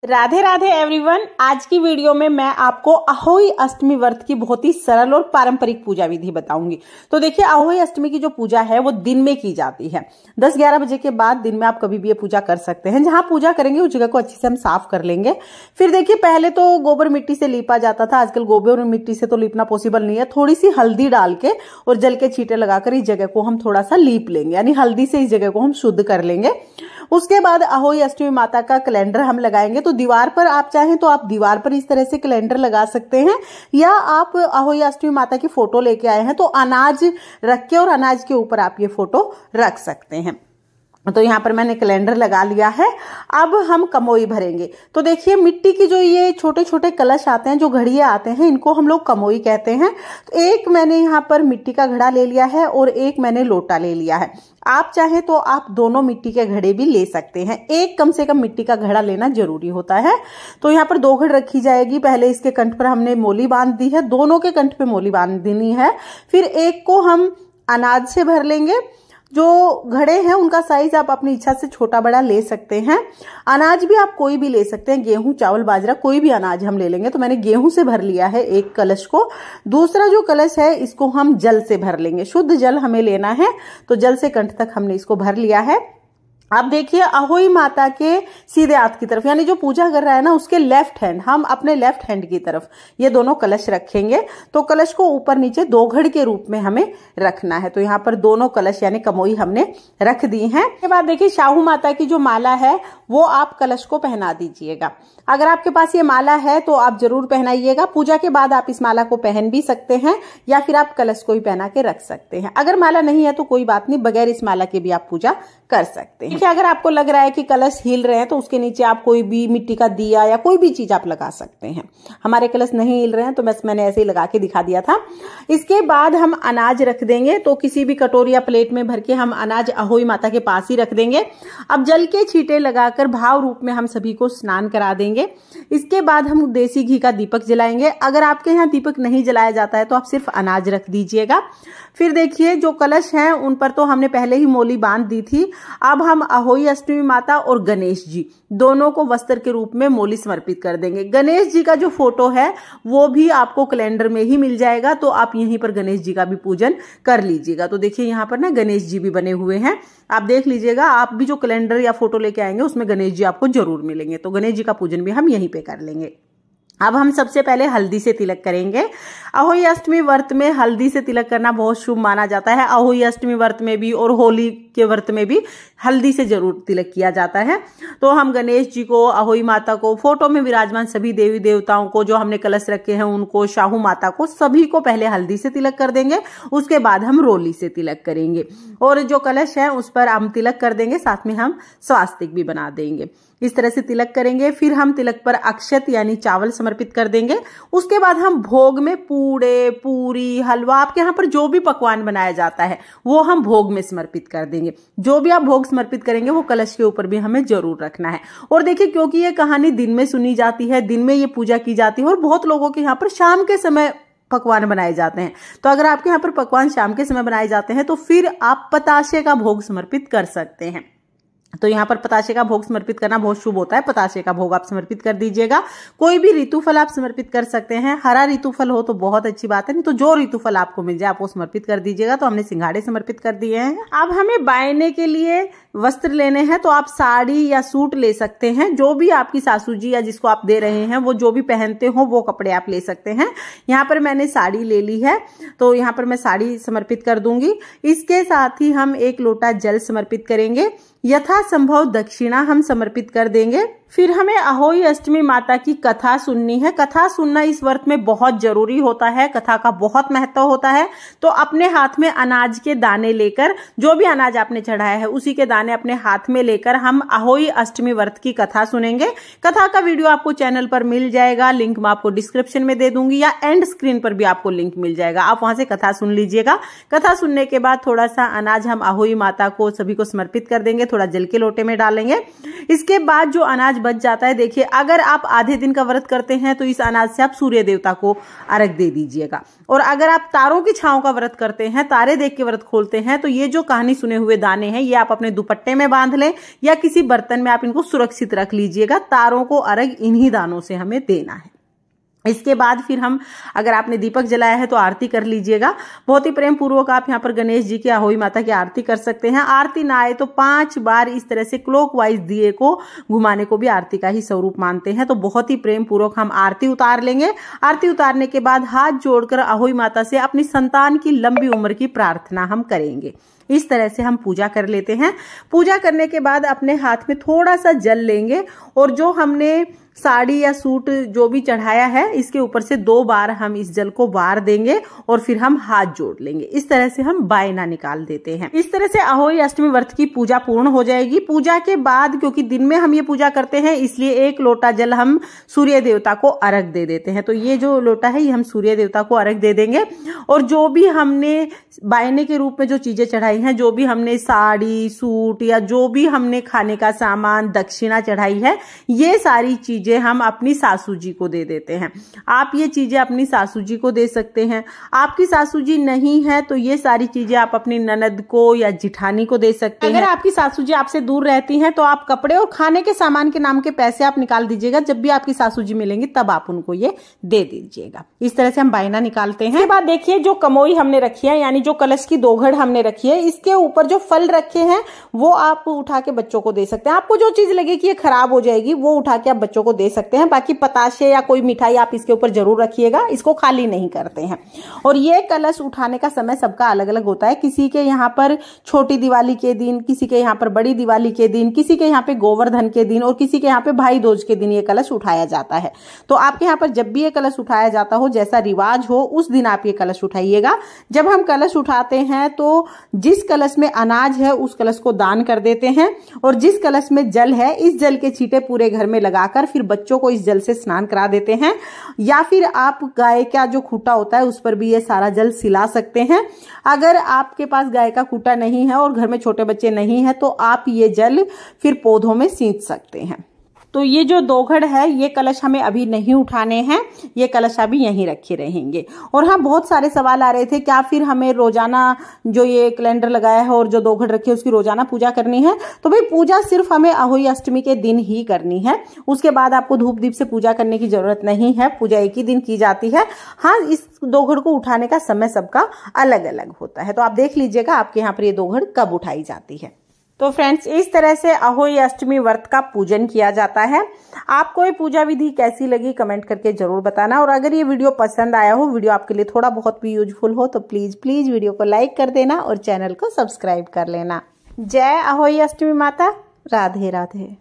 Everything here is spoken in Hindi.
राधे राधे एवरीवन। आज की वीडियो में मैं आपको अहोई अष्टमी व्रत की बहुत ही सरल और पारंपरिक पूजा विधि बताऊंगी। तो देखिए, अहोई अष्टमी की जो पूजा है वो दिन में की जाती है। 10-11 बजे के बाद दिन में आप कभी भी ये पूजा कर सकते हैं। जहां पूजा करेंगे उस जगह को अच्छे से हम साफ कर लेंगे। फिर देखिए, पहले तो गोबर मिट्टी से लीपा जाता था। आजकल गोबर और मिट्टी से तो लीपना पॉसिबल नहीं है। थोड़ी सी हल्दी डाल के और जल के छींटे लगाकर इस जगह को हम थोड़ा सा लीप लेंगे, यानी हल्दी से इस जगह को हम शुद्ध कर लेंगे। उसके बाद अहोई अष्टमी माता का कैलेंडर हम लगाएंगे। तो दीवार पर आप चाहें तो आप दीवार पर इस तरह से कैलेंडर लगा सकते हैं, या आप अहोई अष्टमी माता की फोटो लेके आए हैं तो अनाज रख के और अनाज के ऊपर आप ये फोटो रख सकते हैं। तो यहाँ पर मैंने कैलेंडर लगा लिया है। अब हम कमोई भरेंगे। तो देखिए, मिट्टी की जो ये छोटे छोटे कलश आते हैं, जो घड़ियां आते हैं, इनको हम लोग कमोई कहते हैं। तो एक मैंने यहाँ पर मिट्टी का घड़ा ले लिया है और एक मैंने लोटा ले लिया है। आप चाहे तो आप दोनों मिट्टी के घड़े भी ले सकते हैं। एक कम से कम मिट्टी का घड़ा लेना जरूरी होता है। तो यहाँ पर 2 घड़ रखी जाएगी। पहले इसके कंठ पर हमने मोली बांध दी है, दोनों के कंठ पे मोली बांध देनी है। फिर एक को हम अनाज से भर लेंगे। जो घड़े हैं उनका साइज आप अपनी इच्छा से छोटा बड़ा ले सकते हैं। अनाज भी आप कोई भी ले सकते हैं, गेहूं, चावल, बाजरा, कोई भी अनाज हम ले लेंगे। तो मैंने गेहूं से भर लिया है एक कलश को। दूसरा जो कलश है इसको हम जल से भर लेंगे। शुद्ध जल हमें लेना है। तो जल से कंठ तक हमने इसको भर लिया है। अब देखिए, अहोई माता के सीधे हाथ की तरफ, यानी जो पूजा कर रहा है ना, उसके लेफ्ट हैंड, हम अपने लेफ्ट हैंड की तरफ ये दोनों कलश रखेंगे। तो कलश को ऊपर नीचे 2 घड़ के रूप में हमें रखना है। तो यहाँ पर दोनों कलश यानी कमोई हमने रख दी हैं। इसके बाद देखिए, शाहू माता की जो माला है वो आप कलश को पहना दीजिएगा। अगर आपके पास ये माला है तो आप जरूर पहनाइएगा। पूजा के बाद आप इस माला को पहन भी सकते हैं, या फिर आप कलश को ही पहना के रख सकते हैं। अगर माला नहीं है तो कोई बात नहीं, बगैर इस माला के भी आप पूजा कर सकते हैं। देखिए, अगर आपको लग रहा है कि कलश हिल रहे हैं तो उसके नीचे आप कोई भी मिट्टी का दिया या कोई भी चीज आप लगा सकते हैं। हमारे कलश नहीं हिल रहे हैं तो बस मैंने ऐसे ही लगा के दिखा दिया था। इसके बाद हम अनाज रख देंगे। तो किसी भी कटोरी या प्लेट में भर के हम अनाज अहोई माता के पास ही रख देंगे। अब जल के छींटे लगाकर भाव रूप में हम सभी को स्नान करा देंगे। इसके बाद हम देसी घी का दीपक जलाएंगे। अगर आपके यहाँ दीपक नहीं जलाया जाता है तो आप सिर्फ अनाज रख दीजिएगा। फिर देखिए, जो कलश हैं उन पर तो हमने पहले ही मोली बांध दी थी। अब हम अहोई अष्टमी माता और गणेश जी दोनों को वस्त्र के रूप में मोली समर्पित कर देंगे। गणेश जी का जो फोटो है वो भी आपको कैलेंडर में ही मिल जाएगा। तो आप यहीं पर गणेश जी का भी पूजन कर लीजिएगा। तो देखिए, यहाँ पर ना गणेश जी भी बने हुए हैं, आप देख लीजिएगा। आप भी जो कैलेंडर या फोटो लेके आएंगे उसमें गणेश जी आपको जरूर मिलेंगे। तो गणेश जी का पूजन भी हम यहीं पे कर लेंगे। अब हम सबसे पहले हल्दी से तिलक करेंगे। अहोई अष्टमी व्रत में हल्दी से तिलक करना बहुत शुभ माना जाता है। अहोई अष्टमी व्रत में भी और होली के व्रत में भी हल्दी से जरूर तिलक किया जाता है। तो हम गणेश जी को, अहोई माता को, फोटो में विराजमान सभी देवी देवताओं को, जो हमने कलश रखे हैं उनको, शाहू माता को, सभी को पहले हल्दी से तिलक कर देंगे। उसके बाद हम रोली से तिलक करेंगे और जो कलश है उस पर हम तिलक कर देंगे। साथ में हम स्वास्तिक भी बना देंगे। इस तरह से तिलक करेंगे। फिर हम तिलक पर अक्षत यानी चावल समर्पित कर देंगे। उसके बाद हम भोग में पूड़े, पूरी, हलवा, आपके यहाँ पर जो भी पकवान बनाया जाता है वो हम भोग में समर्पित कर देंगे। जो भी आप भोग समर्पित करेंगे वो कलश के ऊपर भी हमें जरूर रखना है। और देखिए, क्योंकि ये कहानी दिन में सुनी जाती है, दिन में ये पूजा की जाती है और बहुत लोगों के यहाँ पर शाम के समय पकवान बनाए जाते हैं। तो अगर आपके यहाँ पर पकवान शाम के समय बनाए जाते हैं तो फिर आप पताशे का भोग समर्पित कर सकते हैं। तो यहाँ पर पताशे का भोग समर्पित करना बहुत शुभ होता है। पताशे का भोग आप समर्पित कर दीजिएगा। कोई भी ऋतुफल आप समर्पित कर सकते हैं। हरा ऋतुफल हो तो बहुत अच्छी बात है, नहीं तो जो ऋतुफल आपको मिल जाए आप वो समर्पित कर दीजिएगा। तो हमने सिंघाड़े समर्पित कर दिए हैं। अब हमें बायने के लिए वस्त्र लेने हैं। तो आप साड़ी या सूट ले सकते हैं। जो भी आपकी सासू जी या जिसको आप दे रहे हैं वो जो भी पहनते हो वो कपड़े आप ले सकते हैं। यहाँ पर मैंने साड़ी ले ली है तो यहाँ पर मैं साड़ी समर्पित कर दूंगी। इसके साथ ही हम 1 लोटा जल समर्पित करेंगे। यथासंभव दक्षिणा हम समर्पित कर देंगे। फिर हमें अहोई अष्टमी माता की कथा सुननी है। कथा सुनना इस व्रत में बहुत जरूरी होता है। कथा का बहुत महत्व होता है। तो अपने हाथ में अनाज के दाने लेकर, जो भी अनाज आपने चढ़ाया है उसी के दाने अपने हाथ में लेकर हम अहोई अष्टमी व्रत की कथा सुनेंगे। कथा का वीडियो आपको चैनल पर मिल जाएगा। लिंक मैं आपको डिस्क्रिप्शन में दे दूंगी, या एंड स्क्रीन पर भी आपको लिंक मिल जाएगा। आप वहां से कथा सुन लीजिएगा। कथा सुनने के बाद थोड़ा सा अनाज हम अहोई माता को सभी को समर्पित कर देंगे। थोड़ा जल के लोटे में डालेंगे। इसके बाद जो अनाज बच जाता है, देखिए, अगर आप आधे दिन का व्रत करते हैं तो इस अनाज से आप सूर्य देवता को अर्घ दे दीजिएगा। और अगर आप तारों की छांव का व्रत करते हैं, तारे देख के व्रत खोलते हैं, तो ये जो कहानी सुने हुए दाने हैं ये आप अपने दुपट्टे दुपट्टे में बांध लें या किसी बर्तन में आप इनको सुरक्षित रख लीजिएगा। तारों को अर्घ इन्हीं दानों से हमें देना है। इसके बाद फिर हम, अगर आपने दीपक जलाया है तो आरती कर लीजिएगा। बहुत ही प्रेम पूर्वक आप यहाँ पर गणेश जी की, अहोई माता की आरती कर सकते हैं। आरती ना आए तो 5 बार इस तरह से क्लॉकवाइज दिए को घुमाने को भी आरती का ही स्वरूप मानते हैं। तो बहुत ही प्रेम पूर्वक हम आरती उतार लेंगे। आरती उतारने के बाद हाथ जोड़कर अहोई माता से अपनी संतान की लंबी उम्र की प्रार्थना हम करेंगे। इस तरह से हम पूजा कर लेते हैं। पूजा करने के बाद अपने हाथ में थोड़ा सा जल लेंगे और जो हमने साड़ी या सूट जो भी चढ़ाया है इसके ऊपर से 2 बार हम इस जल को वार देंगे और फिर हम हाथ जोड़ लेंगे। इस तरह से हम बायना निकाल देते हैं। इस तरह से अहोई अष्टमी व्रत की पूजा पूर्ण हो जाएगी। पूजा के बाद, क्योंकि दिन में हम ये पूजा करते हैं, इसलिए 1 लोटा जल हम सूर्य देवता को अर्घ दे देते हैं। तो ये जो लोटा है ये हम सूर्य देवता को अर्घ दे देंगे। और जो भी हमने बायने के रूप में जो चीजें चढ़ाई हैं, जो भी हमने साड़ी, सूट या जो भी हमने खाने का सामान, दक्षिणा चढ़ाई है, ये सारी चीजें हम अपनी सासू जी को दे देते हैं। आप ये चीजें अपनी सासू जी को दे सकते हैं। आपकी सासू जी नहीं है तो ये सारी चीजें आप अपनी ननद को या जिठानी को दे सकते हैं। अगर आपकी सासू जी आपसे दूर रहती हैं तो आप कपड़े और खाने के सामान के नाम के पैसे आप निकाल दीजिएगा। जब भी आपकी सासू जी मिलेंगी तब आप उनको ये दे दीजिएगा। इस तरह से हम बायना निकालते हैं। इसके बाद देखिए, जो कमोई हमने रखी है, यानी जो कलश की दोघड़ हमने रखी है, इसके ऊपर जो फल रखे हैं वो आप उठा के बच्चों को दे सकते हैं। आपको जो चीज लगे कि ये खराब हो जाएगी वो उठा के आप बच्चों को दे सकते हैं। बाकी पताशे या कोई मिठाई आप इसके ऊपर जरूर रखिएगा, इसको खाली नहीं करते हैं। और ये कलश उठाने का समय सबका अलग अलग होता है। किसी के यहाँ पर छोटी दिवाली के दिन, किसी के यहाँ पर बड़ी दिवाली के दिन, किसी के यहाँ पे गोवर्धन के दिन और किसी के यहाँ पे भाई दूज के दिन ये कलश उठाया जाता है। तो आपके यहाँ पर जब भी ये कलश उठाया जाता हो, जैसा रिवाज हो, उस दिन आप ये कलश उठाइएगा। जब हम कलश उठाते हैं तो जिस कलश में अनाज है उस कलश को दान कर देते हैं और जिस कलश में जल है, इस जल के छींटे पूरे घर में लगाकर फिर बच्चों को इस जल से स्नान करा देते हैं। या फिर आप गाय का जो खूंटा होता है उस पर भी ये सारा जल सिला सकते हैं। अगर आपके पास गाय का खूंटा नहीं है और घर में छोटे बच्चे नहीं है तो आप ये जल फिर पौधों में सींच सकते हैं। तो ये जो दोघड़ है, ये कलश हमें अभी नहीं उठाने हैं, ये कलश अभी यहीं रखे रहेंगे। और हाँ, बहुत सारे सवाल आ रहे थे, क्या फिर हमें रोजाना जो ये कैलेंडर लगाया है और जो दोघड़ रखी है उसकी रोजाना पूजा करनी है? तो भाई पूजा सिर्फ हमें अहोई अष्टमी के दिन ही करनी है। उसके बाद आपको धूप दीप से पूजा करने की जरूरत नहीं है। पूजा एक ही दिन की जाती है। हाँ, इस दोघड़ को उठाने का समय सबका अलग अलग होता है। तो आप देख लीजिएगा आपके यहाँ पर ये दोघड़ कब उठाई जाती है। तो फ्रेंड्स, इस तरह से अहोई अष्टमी व्रत का पूजन किया जाता है। आपको ये पूजा विधि कैसी लगी कमेंट करके जरूर बताना। और अगर ये वीडियो पसंद आया हो, वीडियो आपके लिए थोड़ा बहुत भी यूजफुल हो, तो प्लीज वीडियो को लाइक कर देना और चैनल को सब्सक्राइब कर लेना। जय अहोई अष्टमी माता। राधे राधे।